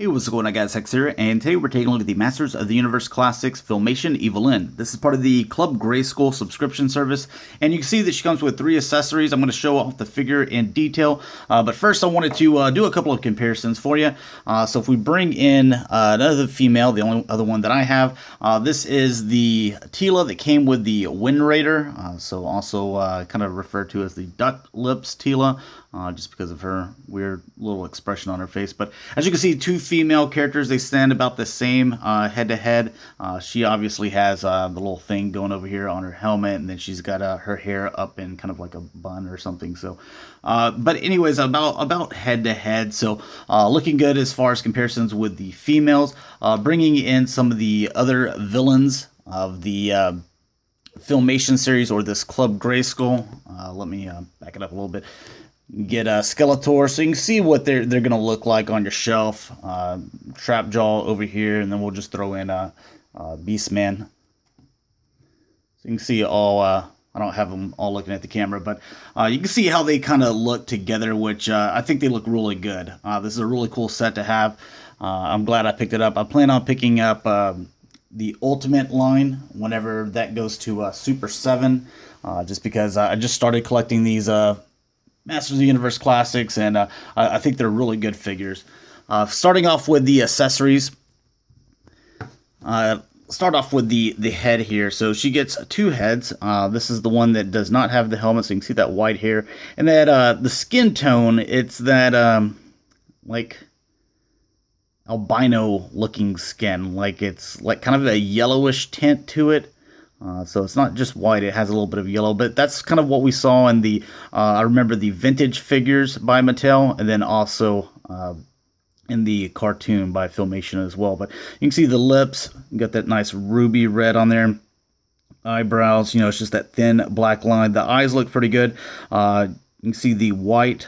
Hey, what's going on, guys? Hex here, and today we're taking a look at the Masters of the Universe Classics Filmation Evil-Lyn. This is part of the Club Grayskull subscription service, and you can see that she comes with 3 accessories. I'm going to show off the figure in detail, but first I wanted to do a couple of comparisons for you. So if we bring in another female, the only other one that I have, this is the Teela that came with the Wind Raider, so also kind of referred to as the Duck Lips Teela. Just because of her weird little expression on her face. But as you can see, 2 female characters, they stand about the same head to head. She obviously has the little thing going over here on her helmet, and then she's got her hair up in kind of like a bun or something. So, but anyways, about head to head. So looking good as far as comparisons with the females. Bringing in some of the other villains of the Filmation series, or this Club Grayskull. Let me back it up a little bit. Get a Skeletor, so you can see what they're going to look like on your shelf. Trapjaw over here, and then we'll just throw in Beastman. So you can see all, I don't have them all looking at the camera, but you can see how they kind of look together, which I think they look really good. This is a really cool set to have. I'm glad I picked it up. I plan on picking up the Ultimate line whenever that goes to Super 7, just because I just started collecting these Masters of the Universe Classics, and I think they're really good figures. Starting off with the accessories, start off with the head here. So she gets 2 heads. This is the one that does not have the helmet, so you can see that white hair. And that the skin tone, it's that like albino looking skin, like it's like kind of a yellowish tint to it. So it's not just white, it has a little bit of yellow, but that's kind of what we saw in the, I remember the vintage figures by Mattel, and then also in the cartoon by Filmation as well. But you can see the lips, you got that nice ruby red on there. Eyebrows, you know, it's just that thin black line. The eyes look pretty good. You can see the white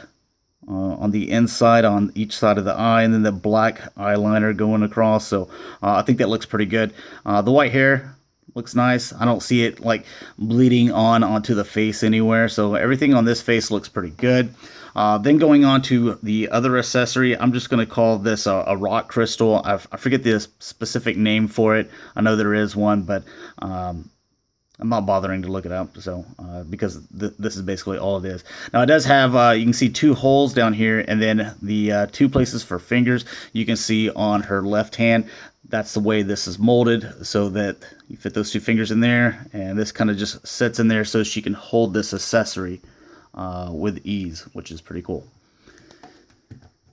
on the inside on each side of the eye, and then the black eyeliner going across. So I think that looks pretty good. The white hair looks nice. I don't see it like bleeding onto the face anywhere. So everything on this face looks pretty good. Then going on to the other accessory, I'm just going to call this a rock crystal. I forget the specific name for it. I know there is one, but I'm not bothering to look it up. So because this is basically all it is. Now it does have, you can see 2 holes down here, and then the 2 places for fingers. You can see on her left hand. That's the way this is molded, so that you fit those 2 fingers in there, and this kind of just sits in there so she can hold this accessory with ease, which is pretty cool.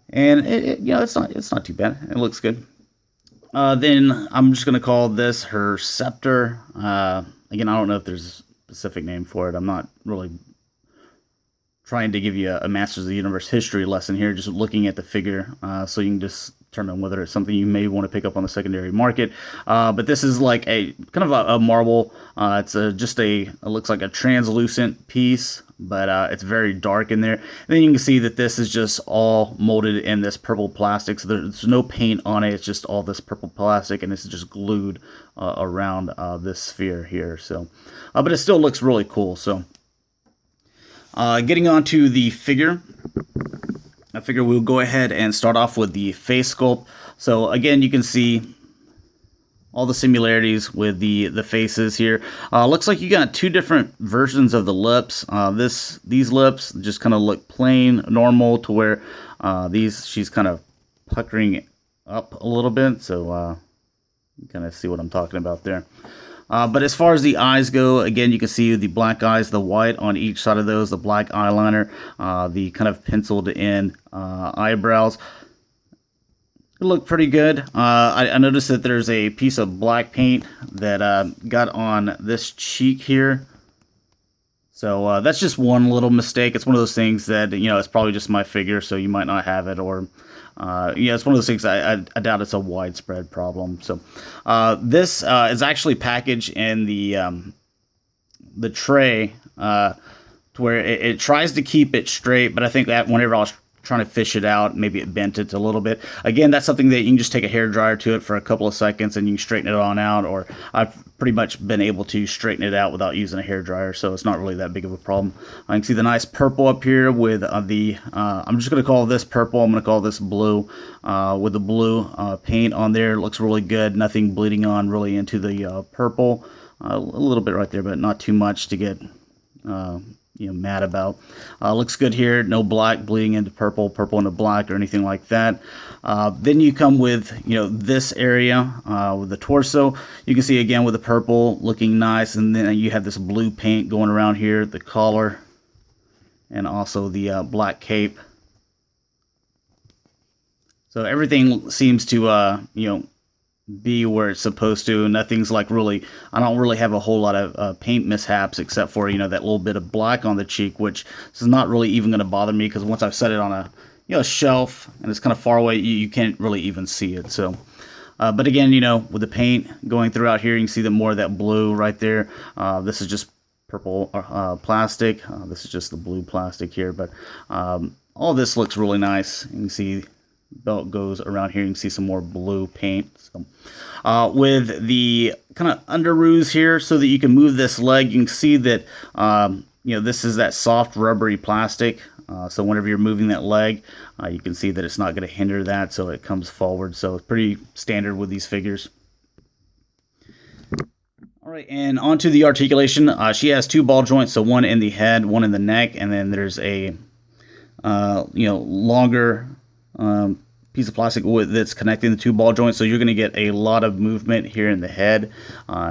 And you know, it's not too bad. It looks good. Then I'm just gonna call this her Scepter. Again, I don't know if there's a specific name for it. I'm not really trying to give you a Masters of the Universe history lesson here, just looking at the figure, so you can just determine whether it's something you may want to pick up on the secondary market. But this is like a kind of a marble. It's it looks like a translucent piece, but it's very dark in there. And then you can see that this is just all molded in this purple plastic, so there's no paint on it. It's just all this purple plastic, and it's just glued around this sphere here. So, but it still looks really cool. So, getting on to the figure. I figure we'll go ahead and start off with the face sculpt. So again, you can see all the similarities with the faces here. Looks like you got 2 different versions of the lips. These lips just kind of look plain, normal, to where she's kind of puckering up a little bit. So you kind of see what I'm talking about there. But as far as the eyes go, again, you can see the black eyes, the white on each side of those, the black eyeliner, the kind of penciled in eyebrows. It looked pretty good. I noticed that there's a piece of black paint that got on this cheek here. So that's just one little mistake. It's one of those things that, you know, it's probably just my figure, so you might not have it, or yeah, it's one of those things I doubt it's a widespread problem. So this is actually packaged in the tray to where it tries to keep it straight, but I think that whenever I was trying to fish it out. Maybe it bent it a little bit. Again, that's something that you can just take a hair dryer to it for a couple of seconds and you can straighten it on out, or I've pretty much been able to straighten it out without using a hair dryer, so it's not really that big of a problem. I can see the nice purple up here with I'm just going to call this purple, I'm going to call this blue, with the blue paint on there. It looks really good, nothing bleeding on really into the purple. A little bit right there, but not too much to get mad about. Looks good here. No black bleeding into purple, purple into black, or anything like that. Then you come with this area with the torso. You can see again with the purple looking nice, and then you have this blue paint going around here, the collar, and also the black cape. So everything seems to be where it's supposed to. Nothing's like really, I don't really have a whole lot of paint mishaps, except for that little bit of black on the cheek, which is not really even going to bother me, because once I've set it on a shelf and it's kind of far away, you can't really even see it. So but again, with the paint going throughout here, you can see the more of that blue right there. This is just purple plastic. This is just the blue plastic here, but all this looks really nice. You can see belt goes around here. You can see some more blue paint. So, with the kind of underoos here, so that you can move this leg, you can see that this is that soft rubbery plastic. So whenever you're moving that leg, you can see that it's not going to hinder that, so it comes forward. So it's pretty standard with these figures. All right, and onto the articulation. She has 2 ball joints, so one in the head, one in the neck, and then there's a longer piece of plastic that's connecting the 2 ball joints, so you're going to get a lot of movement here in the head.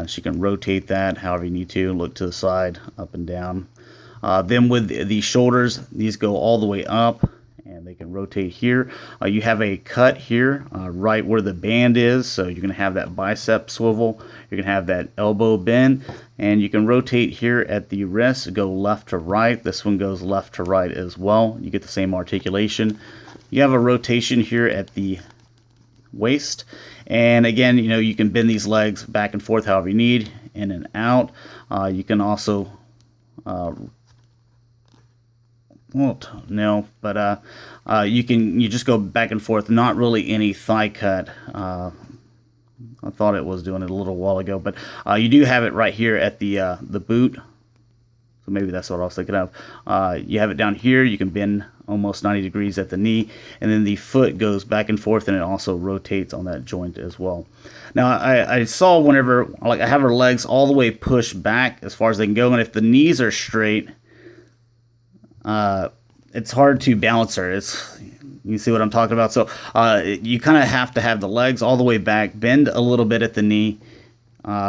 She can rotate that however you need to, look to the side, up and down. Then with the shoulders, these go all the way up, and they can rotate here. You have a cut here right where the band is, so you're going to have that bicep swivel, you're going to have that elbow bend, and you can rotate here at the wrist, go left to right. This one goes left to right as well. You get the same articulation. You have a rotation here at the waist, and again, you can bend these legs back and forth however you need, in and out. You can also you just go back and forth. Not really any thigh cut. I thought it was doing it a little while ago, but you do have it right here at the boot. So maybe that's what I was thinking of. You have it down here. You can bend almost 90 degrees at the knee, and then the foot goes back and forth, and it also rotates on that joint as well. Now I saw whenever I have her legs all the way pushed back as far as they can go, and if the knees are straight, it's hard to balance her. You see what I'm talking about? So you kind of have to have the legs all the way back, bend a little bit at the knee.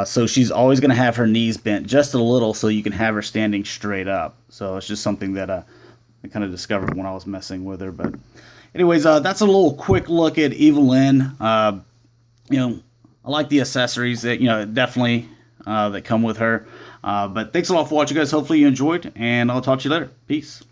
So she's always going to have her knees bent just a little, so you can have her standing straight up. So it's just something that I kind of discovered when I was messing with her. But anyways, that's a little quick look at Evil-Lyn. I like the accessories that definitely that come with her. But thanks a lot for watching, guys. Hopefully you enjoyed, and I'll talk to you later. Peace.